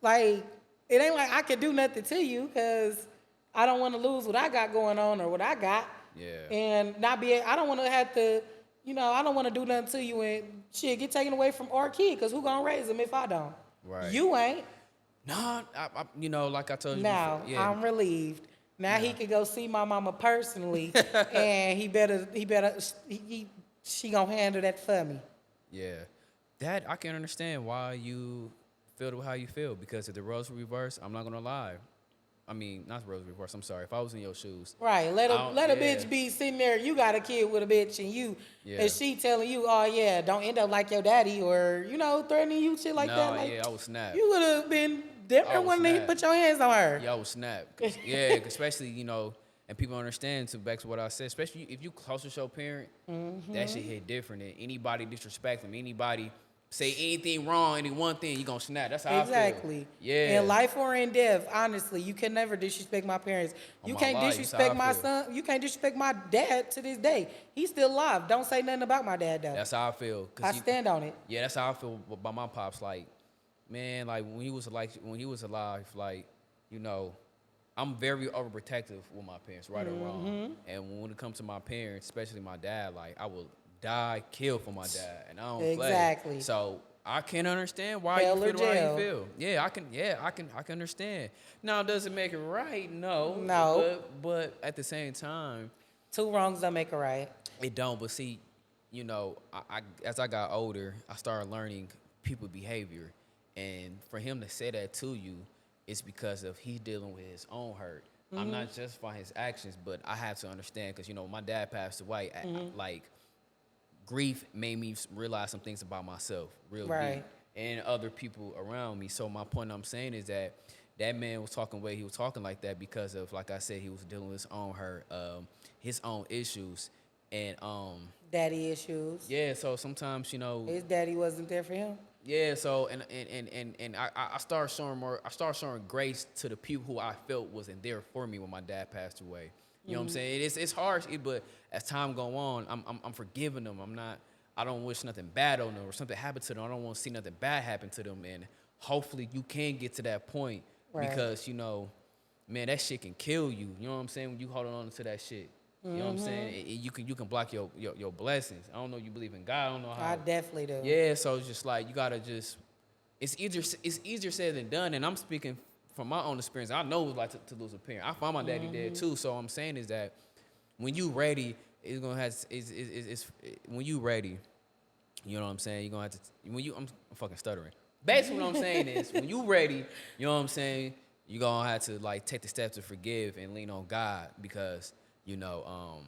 Like, it ain't like I could do nothing to you because I don't want to lose what I got going on or what I got. Yeah. And not be, I don't want to have to, you know, I don't want to do nothing to you and shit get taken away from our kid because who gonna raise him if I don't? Right. You ain't. No, you know, like I told you Now, before. Yeah. I'm relieved. Now he could go see my mama personally, and she gonna handle that for me. Yeah. That, I can understand why you feel how you feel, because if the roles were reversed, I'm not going to lie. I mean, not the roles reversed, I'm sorry. If I was in your shoes. Right, let a yeah. bitch be sitting there, you got a kid with a bitch, and she telling you, oh yeah, don't end up like your daddy, or, you know, threatening you, shit like that. Like, yeah, I would snap. You would have been different when they put your hands on her. Yeah, I would snap. Yeah, especially, you know, and people understand, to back to what I said, especially if you close to your parent, that shit hit different. And anybody disrespect them, anybody say anything wrong, any one thing, you gonna snap. That's how I feel. Exactly. Yeah. In life or in death, honestly, you can never disrespect my parents. You can't disrespect my son. You can't disrespect my dad to this day. He's still alive. Don't say nothing about my dad though. That's how I feel. I stand on it. Yeah, that's how I feel about my pops. Like, man, like when he was alive, like, you know, I'm very overprotective with my parents, right or wrong. And when it comes to my parents, especially my dad, like I will die, kill for my dad, and I don't play. Exactly. So I can understand why Hell you or feel the way jail. you feel. Yeah, I can understand. Now, does it make it right? No. No. But at the same time, Two wrongs don't make a right. it don't. But see, you know, I as I got older, I started learning people behavior, and for him to say that to you, it's because of he's dealing with his own hurt. I'm not justifying his actions, but I have to understand, because, you know, my dad passed away. Like, grief made me realize some things about myself real deep, and other people around me. So my point I'm saying is that that man was talking the way he was talking like that because of, like I said, he was dealing with his own hurt, his own issues, and Daddy issues. yeah. So sometimes, you know, His daddy wasn't there for him. yeah. So and I started showing grace to the people who I felt wasn't there for me when my dad passed away. You know what I'm saying? It's harsh, but as time go on, I'm forgiving them. I don't wish nothing bad on them, or something happened to them. I don't want to see nothing bad happen to them. And hopefully you can get to that point, because, you know, man, that shit can kill you. You know what I'm saying? When you holding on to that shit. You know what I'm saying? You can block your blessings. I don't know if you believe in God. I don't know how. I definitely do. Yeah, so it's just like you gotta just. It's easier said than done, and I'm speaking from my own experience. I know it's like to lose a parent. I found my daddy dead too. So I'm saying is that when you ready, it's gonna have. It's when you ready. You know what I'm saying? You're gonna have to. I'm fucking stuttering. Basically, what I'm saying is when you ready, you know what I'm saying. You're gonna have to like take the steps to forgive and lean on God, because, you know,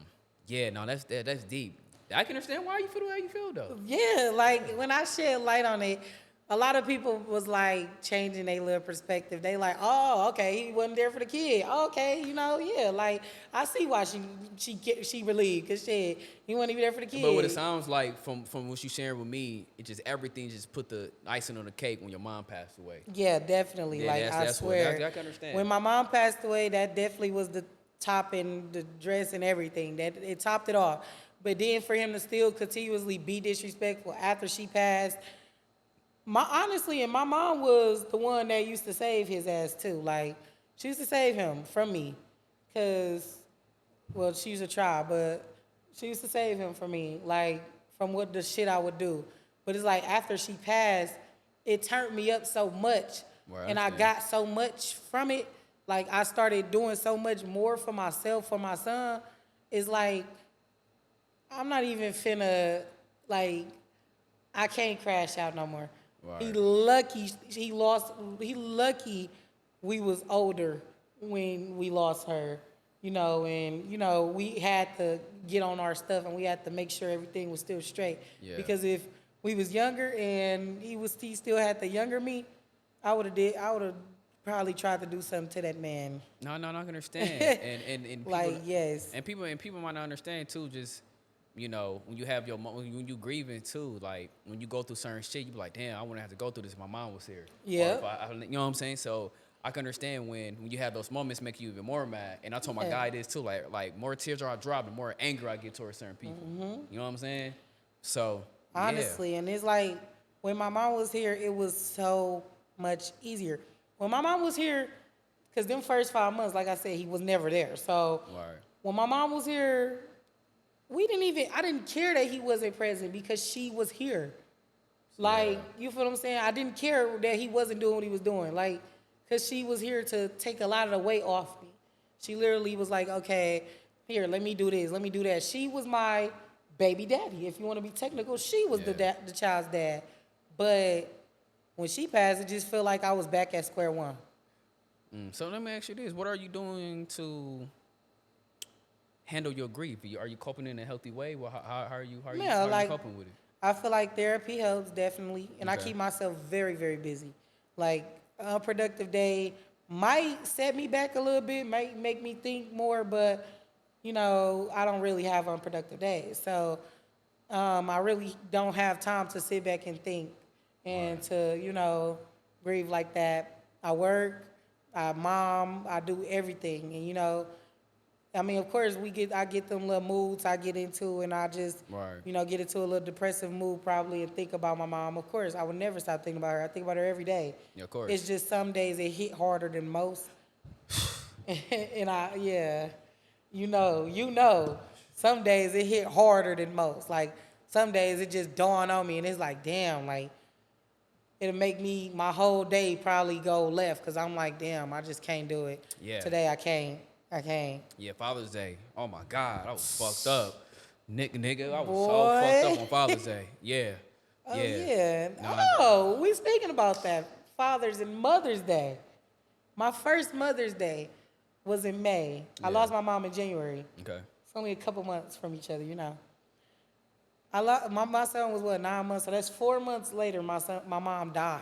Yeah, no, that's deep. I can understand why you feel the way you feel though. Yeah, like when I shed light on it, a lot of people was like changing their little perspective. They like, oh, okay, he wasn't there for the kid. Okay, yeah, like I see why she relieved because shit, he wasn't even there for the kid. But what it sounds like from what you sharing with me, it just everything just put the icing on the cake when your mom passed away. Yeah, definitely. Yeah, Like that's I swear, what I can understand. when my mom passed away, that definitely was the top and the dress and everything. That it topped it off. But then for him to still continuously be disrespectful after she passed, and my mom was the one that used to save his ass too. Like she used to save him from me, cause well she was a child, but she used to save him from me, like from what the shit I would do. But it's like after she passed, it turned me up so much, Right, and I got so much from it. Like I started doing so much more for myself, for my son. It's like I'm not even finna like I can't crash out no more. Right. He lucky we was older when we lost her, and we had to get on our stuff and we had to make sure everything was still straight. Yeah. Because if we was younger and he still had the younger me, I would have probably tried to do something to that man. No, I can understand. and people, Like yes. And people might not understand too. Just when you have when you grieving too, like when you go through certain shit, you be like, damn, I wouldn't have to go through this if my mom was here. Yeah. Or if you know what I'm saying? So I can understand when you have those moments make you even more mad. And I told my guy this too, like more tears I drop, the more anger I get towards certain people. Mm-hmm. You know what I'm saying? So Honestly, and it's like when my mom was here, it was so much easier. When my mom was here, because them first 5 months, like I said, he was never there. So Right. when my mom was here, I didn't care that he wasn't present because she was here. Like, you feel what I'm saying? I didn't care that he wasn't doing what he was doing. Like, because she was here to take a lot of the weight off me. She literally was like, okay, here, let me do this, let me do that. She was my baby daddy. If you want to be technical, she was the child's dad. But when she passed, it just felt like I was back at square one. So let me ask you this: what are you doing to handle your grief? Are you coping in a healthy way? Well, how are you coping with it? I feel like therapy helps definitely, and I Okay. keep myself very, very busy. Like a unproductive day might set me back a little bit, might make me think more, but I don't really have unproductive days. So I really don't have time to sit back and think and to grieve like that. I work, I mom, I do everything, and I mean, of course, I get them little moods I get into, and I just, get into a little depressive mood probably and think about my mom. Of course, I would never stop thinking about her. I think about her every day. Yeah, of course. It's just some days it hit harder than most. And some days it hit harder than most. Like, some days it just dawned on me, and it's like, damn, like, it'll make me, my whole day probably go left, because I'm like, damn, I just can't do it. Yeah. Today I can't. Yeah, Father's Day. Oh my God, I was fucked up. Nigga, I was Boy. so fucked up on Father's Day. Yeah. Oh, yeah. yeah. No, We speaking about that. Father's and Mother's Day. My first Mother's Day was in May. I lost my mom in January. Okay. It's only a couple months from each other, my son was 9 months, so that's 4 months later my mom died.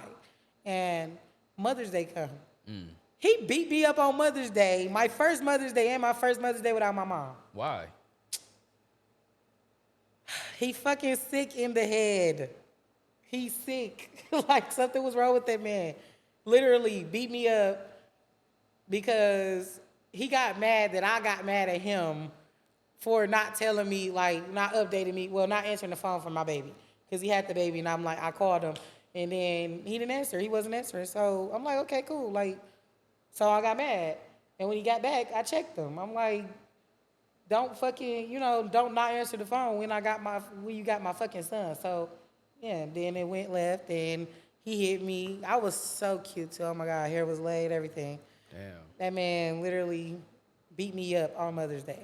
And Mother's Day come. He beat me up on Mother's Day, my first Mother's Day and my first Mother's Day without my mom. Why? He fucking sick in the head. He's sick. Like something was wrong with that man. Literally beat me up because he got mad that I got mad at him for not telling me, like, not updating me, not answering the phone for my baby. Because he had the baby, and I'm like, I called him, and then he didn't answer. He wasn't answering. So I'm like, okay, cool. Like, so I got mad. And when he got back, I checked him. I'm like, don't fucking, don't not answer the phone when you got my fucking son. So, yeah, then it went left, and he hit me. I was so cute, too. Oh, my God, hair was laid, everything. Damn. That man literally beat me up on Mother's Day.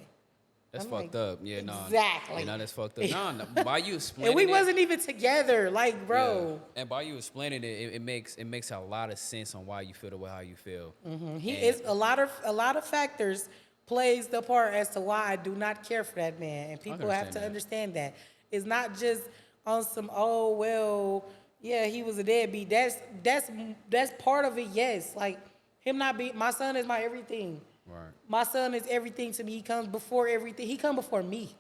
That's I'm fucked up. Yeah, no. Exactly. Yeah, no, that's fucked up. No, by you explaining And we it, wasn't even together, like, bro. Yeah. And by you explaining it, it makes a lot of sense on why you feel the way how you feel. It's a lot of factors plays the part as to why I do not care for that man. And I can people have understand to that. understand that. It's not just on some, oh, well, yeah, he was a deadbeat. That's part of it, yes. Like, him not be, my son is my everything. Right. My son is everything to me. He comes before everything. He come before me.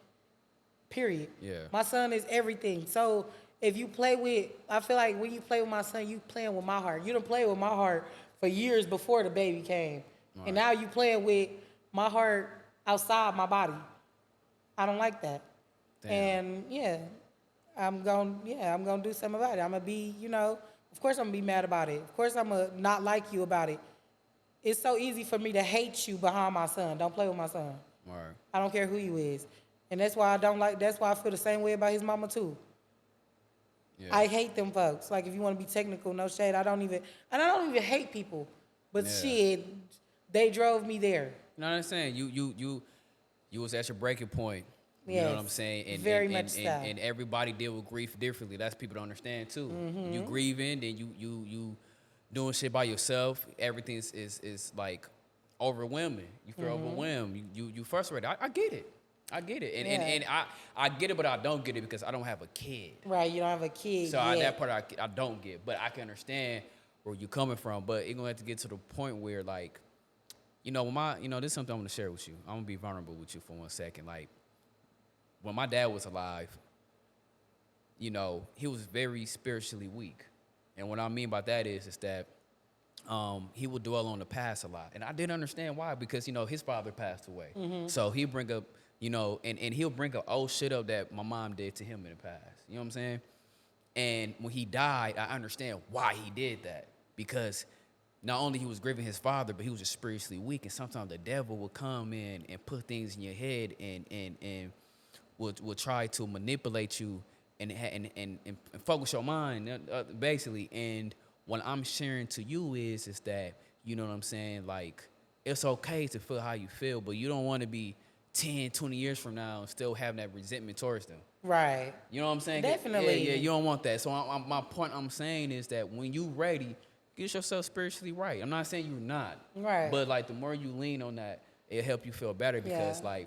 Period. Yeah. My son is everything. So if you play with, I feel like when you play with my son, you playing with my heart. You done played with my heart for years before the baby came. Right. And now you playing with my heart outside my body. I don't like that. Damn. And I'm gonna do something about it. I'm gonna be, of course I'm gonna be mad about it. Of course I'm gonna not like you about it. It's so easy for me to hate you behind my son. Don't play with my son. Right. I don't care who you is. And that's why that's why I feel the same way about his mama too. Yeah. I hate them folks. Like, if you want to be technical, no shade. I don't even hate people. But Yeah. shit, they drove me there. You know what I'm saying? You was at your breaking point. You know what I'm Yes, saying? And, very and, much and, so. and everybody deal with grief differently. That's people don't understand too. You grieving, then you doing shit by yourself. Everything is like overwhelming. You feel overwhelmed. You frustrated. I get it. I get it. And I get it, but I don't get it because I don't have a kid. Right, you don't have a kid So yet. that part I don't get, but I can understand where you're coming from. But it's gonna have to get to the point where, like, this is something I'm gonna share with you. I'm gonna be vulnerable with you for 1 second. Like, when my dad was alive, he was very spiritually weak, and what I mean by that is that he would dwell on the past a lot, and I didn't understand why, because his father passed away, so he bring up and he'll bring up old shit up that my mom did to him in the past. You know what I'm saying? And when he died, I understand why he did that, because not only he was grieving his father, but he was just spiritually weak, and sometimes the devil will come in and put things in your head and will try to manipulate you and focus your mind, basically. And what I'm sharing to you is that, you know what I'm saying, like, it's okay to feel how you feel, but you don't want to be 10, 20 years from now and still having that resentment towards them. Right. You know what I'm saying? Definitely. Yeah, you don't want that. So my point I'm saying is that when you ready, get yourself spiritually right. I'm not saying you're not. Right. But, like, the more you lean on that, it'll help you feel better, because, Yeah.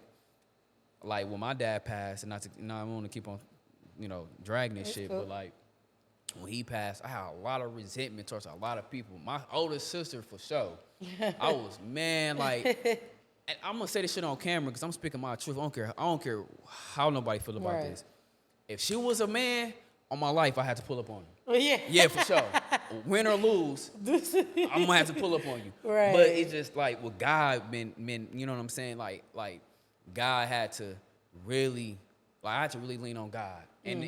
like when my dad passed, and I don't want to keep on, dragging this It's shit, cool. but, like, when he passed, I had a lot of resentment towards a lot of people. My oldest sister, for sure. I was, man, like, and I'm gonna say this shit on camera because I'm speaking my truth. I don't care how nobody feel about Right. this. If she was a man on my life, I had to pull up on her. Yeah. Yeah, for sure. Win or lose, I'm gonna have to pull up on you. Right. But it's just like with God, been, you know what I'm saying? Like God had to really, I had to really lean on God and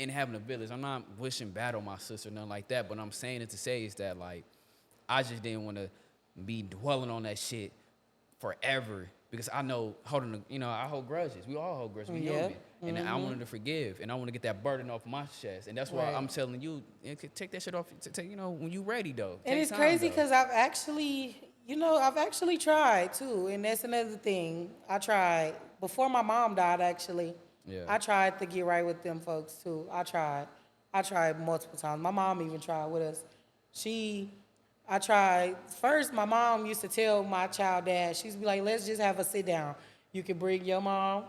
having a village. I'm not wishing bad on my sister, nothing like that. But I'm saying it to say is that, like, I just didn't want to be dwelling on that shit forever, because I know I hold grudges. We all hold grudges. We Yeah. human. And I wanted to forgive, and I want to get that burden off my chest. And that's why Right. I'm telling you, take that shit off. When you ready though. And Take it's time, crazy though. because I've actually tried too, and that's another thing. I tried before my mom died. Actually, Yeah. I tried to get right with them folks too. I tried multiple times. My mom even tried with us. I tried first. My mom used to tell my child dad, she'd be like, "Let's just have a sit down. You can bring your mom,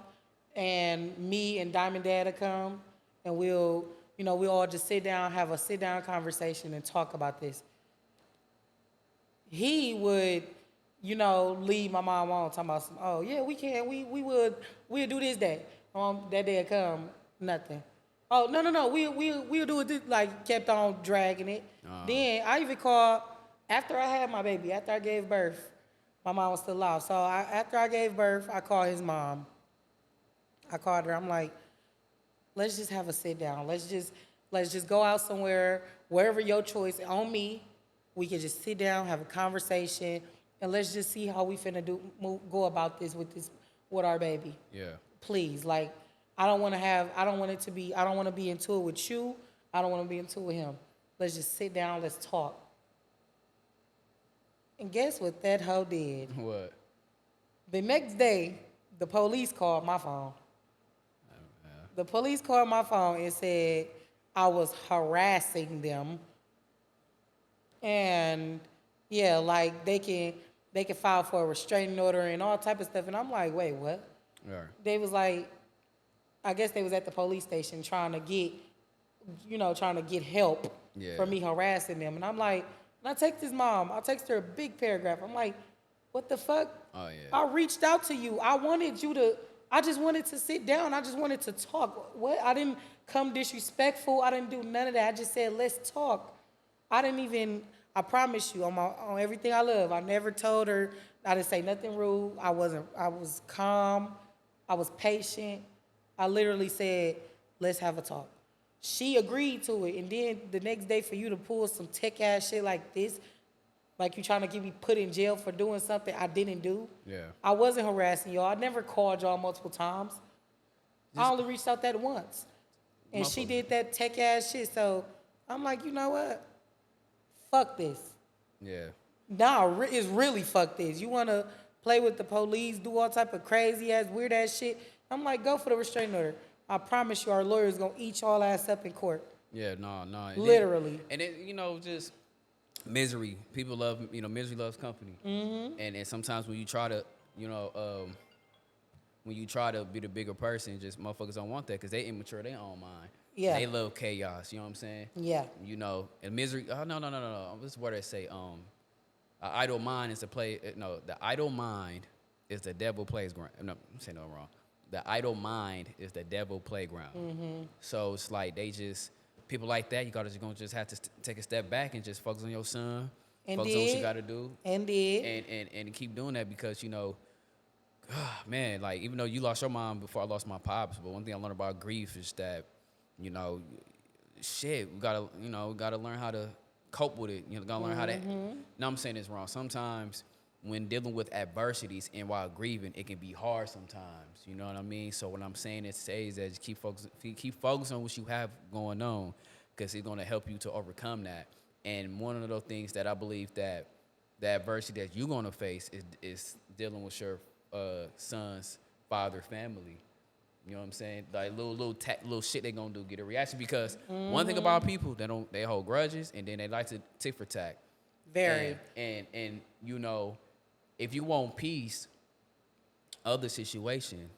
and me and Diamond Dad will come, and we'll all just sit down, have a sit down conversation, and talk about this." He would, leave my mom on, talking about some, "Oh yeah, we can, we'll do this day." That day would come, nothing. "Oh no, we'll do it this," like, kept on dragging it. Then I even called after I had my baby, after I gave birth. My mom was still alive, so after I gave birth, I called his mom. I called her. I'm like, "Let's just have a sit down. Let's just go out somewhere, wherever your choice. On me, we can just sit down, have a conversation, and let's just see how we finna go about this with our baby. Yeah. Please, like, I don't want to be into it with you. I don't want to be into it with him. Let's just sit down. Let's talk." And guess what that hoe did? What? The next day, the police called my phone. The police called my phone and said I was harassing them. And yeah, like, they they could file for a restraining order and all type of stuff. And I'm like, wait, what? Yeah. They was like, I guess they was at the police station trying to get, trying to get help Yeah. for me harassing them. And I'm like, and I text his mom. I text her a big paragraph. I'm like, what the fuck? Oh yeah. I reached out to you. I just wanted to sit down. I just wanted to talk. What? I didn't come disrespectful. I didn't do none of that. I just said, let's talk. I promise you, on everything I love, I never told her, I didn't say nothing rude. I was calm. I was patient. I literally said, let's have a talk. She agreed to it. And then the next day for you to pull some tech ass shit like this, like you trying to get me put in jail for doing something I didn't do. Yeah. I wasn't harassing y'all. I never called y'all multiple times. I only reached out that once. And she did that tech ass shit. So I'm like, you know what? Fuck this. Yeah. Nah, it's really fuck this. You want to play with the police, do all type of crazy ass, weird ass shit. I'm like, go for the restraining order. I promise you our lawyer's going to eat y'all ass up in court. Yeah, no. Literally. And then, just misery. People love, misery loves company. Mm-hmm. And sometimes when you try to, when you try to be the bigger person, just motherfuckers don't want that because they immature their own mind. Yeah. They love chaos, you know what I'm saying? Yeah. And misery, no. This is what they say. An idle mind is the idle mind is the devil playground. No, I'm saying no wrong. The idle mind is the devil playground. Mm-hmm. So it's like people like that, you're gonna just have to take a step back and just focus on your son. Focus on what you gotta do. And keep doing that because, man, like even though you lost your mom before I lost my pops, but one thing I learned about grief is that, we gotta learn how to cope with it. Gotta learn how to. Now I'm saying this wrong. Sometimes when dealing with adversities and while grieving, it can be hard sometimes. You know what I mean? So what I'm saying is that just keep focusing on what you have going on, because it's gonna help you to overcome that. And one of those things that I believe that the adversity that you're gonna face is dealing with your son's father family. You know what I'm saying? Like little shit they gonna do, get a reaction. Because one thing about people, they hold grudges and then they like to tick for tack. Very. And if you want peace of the situation,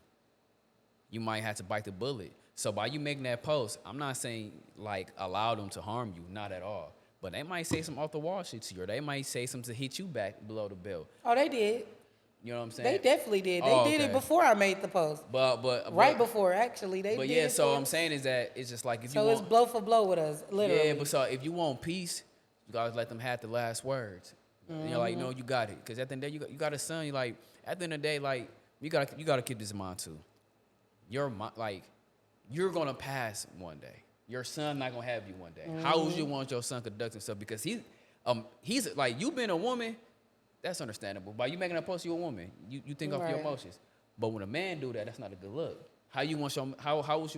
you might have to bite the bullet. So by you making that post, I'm not saying like allow them to harm you, not at all. But they might say some off the wall shit to you, or they might say something to hit you back below the belt. Oh, they did. You know what I'm saying? They definitely did. They did it before I made the post. But right before, actually. They but did. Yeah, so I'm saying is that it's just like if you want. So it's blow for blow with us, literally. Yeah, but so if you want peace, you gotta let them have the last words. Mm-hmm. You're like, no, you got it. Because at the end of the day, you got a son. You're like, at the end of the day, like you gotta keep this in mind too. You're gonna pass one day. Your son not gonna have you one day. Mm-hmm. How would you want your son conduct himself? Because he's like, you being a woman. That's understandable. By you making a post, you're a woman. You think off your emotions. But when a man do that, that's not a good look. How would you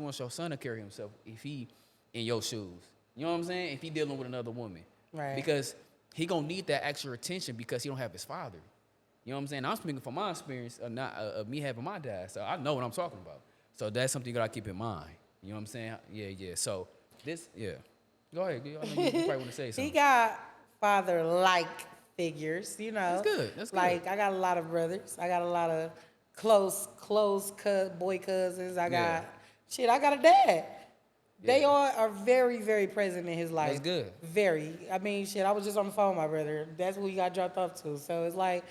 want your son to carry himself if he in your shoes? You know what I'm saying? If he dealing with another woman. Right. Because he gonna need that extra attention because he don't have his father. You know what I'm saying? I'm speaking from my experience of me having my dad. So I know what I'm talking about. So that's something you gotta keep in mind. You know what I'm saying? Yeah. So Go ahead. I know you probably want to say something. He got father-like figures, That's good. Like, I got a lot of brothers. I got a lot of close boy cousins. I got a dad. Yeah. They all are very, very present in his life. That's good. Very. I mean, I was just on the phone with my brother. That's who he got dropped off to. So it's like,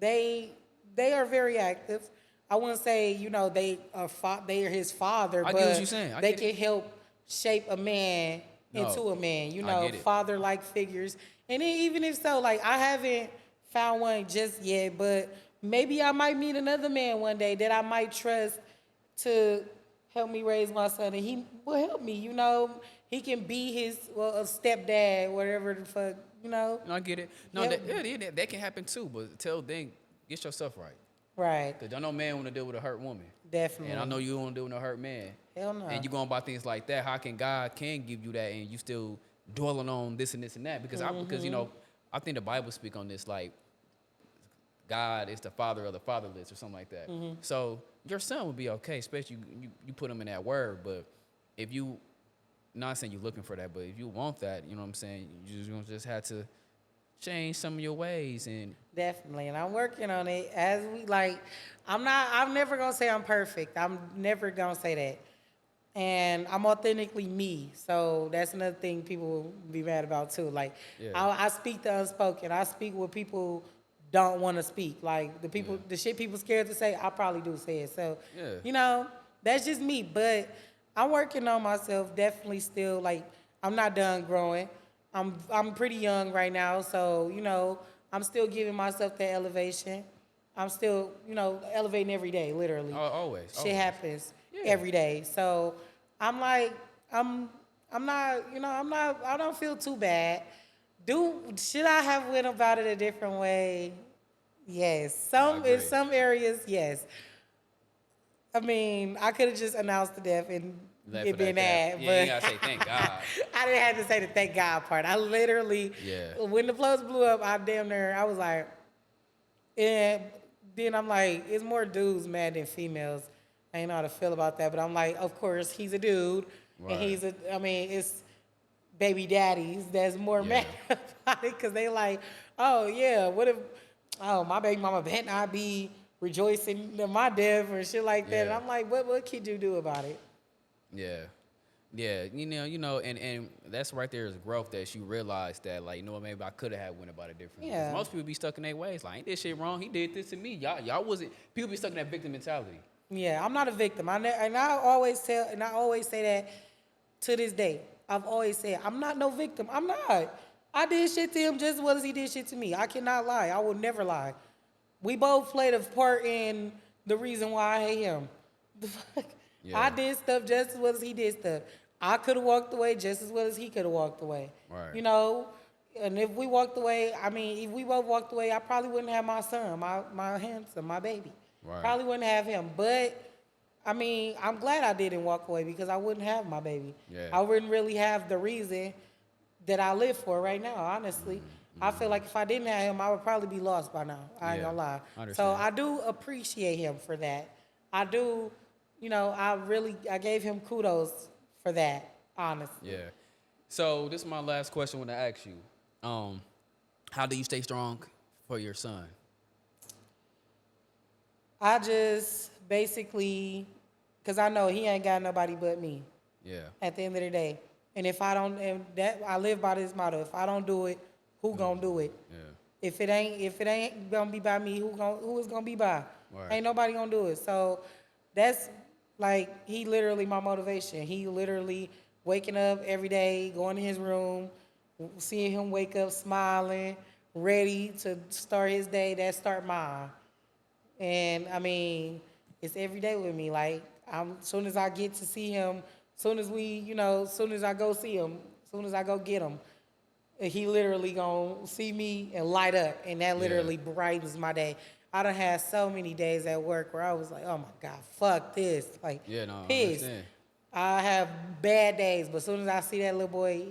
they are very active. I wouldn't say, they are his father, but get what you're saying. They can help shape a man into a man, father-like figures. And then even if so, like, I haven't found one just yet, but maybe I might meet another man one day that I might trust to help me raise my son, and he will help me, He can be his a stepdad, whatever the fuck, No, I get it. No, that can happen too, but until then, get yourself right. Right. Because I know man want to deal with a hurt woman. Definitely. And I know you don't want to deal with a hurt man. Hell no. And you going about things like that. How can God give you that and you still dwelling on this and this and that? Because I think the Bible speak on this like God is the father of the fatherless or something like that. Mm-hmm. So your son would be okay, especially you put him in that word. But if you, not saying you're looking for that, but if you want that, you know what I'm saying, you're going to just have to change some of your ways. And Definitely, and I'm working on it. As we like, I'm never gonna say I'm perfect. I'm never gonna say that. And I'm authentically me. So that's another thing people will be mad about too. Like, yeah, I speak the unspoken. I speak what people don't want to speak. Like yeah, the shit people scared to say, I probably do say it. So, yeah, you know, that's just me. But I'm working on myself. Definitely still like I'm not done growing. I'm pretty young right now, so I'm still giving myself that elevation. I'm still elevating every day, literally. always, Shit always, happens yeah, every day. So I'm like, I'm not, I don't feel too bad. Should I have went about it a different way? Yes. I In agree. some areas, yes. I mean, I could have just announced the death and Left it it at been that. that, Yeah, you but ain't gotta say thank God. I didn't have to say the thank God part. I literally, Yeah, when the plugs blew up, I was like, and then I'm like, it's more dudes mad than females. I ain't know how to feel about that, but I'm like, of course, he's a dude, and right. I mean, it's baby daddies that's more mad Yeah, about it because they like, oh yeah, what if, oh my baby mama better not be rejoicing in my death or shit like that, and yeah, I'm like, what could you do about it? yeah. Yeah, and that's right there is growth that you realize that, like, maybe I could have went about it differently. Because Yeah, most people be stuck in their ways, like, ain't this shit wrong? He did this to me. Y'all wasn't. People be stuck in that victim mentality. yeah, I'm not a victim. And I always say that to this day. I've always said, I'm not no victim. I'm not. I did shit to him just as well as he did shit to me. I cannot lie. I will never lie. We both played a part in the reason why I hate him. The fuck? I Yeah, did stuff just as well as he did stuff. I could have walked away just as well as he could have walked away. right, You know? And if we walked away, I mean, if we both walked away, I probably wouldn't have my son, my handsome, my baby. right. Probably wouldn't have him. But I mean, I'm glad I didn't walk away because I wouldn't have my baby. Yeah, I wouldn't really have the reason that I live for right now, honestly. I feel like if I didn't have him, I would probably be lost by now. I ain't yeah. gonna lie. I So understand. I do appreciate him for that. I do, I gave him kudos for that, honestly. Yeah. So this is my last question. When I ask you, how do you stay strong for your son? I just basically, because I know he ain't got nobody but me Yeah, at the end of the day. And if I don't, and that I live by this motto: if I don't do it, who gonna do it? yeah, If it ain't gonna be by me, who is gonna be by? right. Ain't nobody gonna do it. So that's like he literally my motivation. He literally waking up every day, going to his room, seeing him wake up smiling, ready to start his day. That start mine. And I mean, it's every day with me. Like soon as I get to see him, soon as I go see him, soon as I go get him, he literally gonna see me and light up, and that Yeah, literally brightens my day. I done had so many days at work where I was like, oh my God, fuck this. Like, yeah. No, I pissed. understand. I have bad days, but as soon as I see that little boy,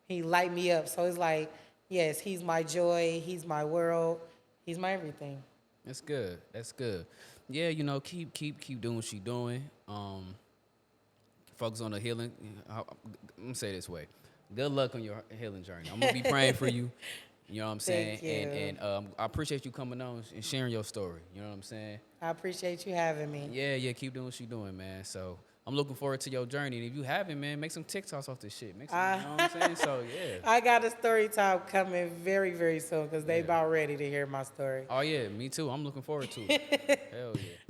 he light me up. So it's like, yes, he's my joy, he's my world, he's my everything. That's good. That's good. Yeah, keep doing what you doing. Focus on the healing. I'm gonna say it this way. Good luck on your healing journey. I'm gonna be praying for you. You know what I'm saying? Thank you. And I appreciate you coming on and sharing your story. You know what I'm saying? I appreciate you having me. Yeah. Keep doing what you're doing, man. So I'm looking forward to your journey. And if you haven't, man, make some TikToks off this shit. Make some, you know what I'm saying? So yeah. I got a story time coming very, very soon because they Yeah. about ready to hear my story. Oh yeah, me too. I'm looking forward to it. Hell yeah.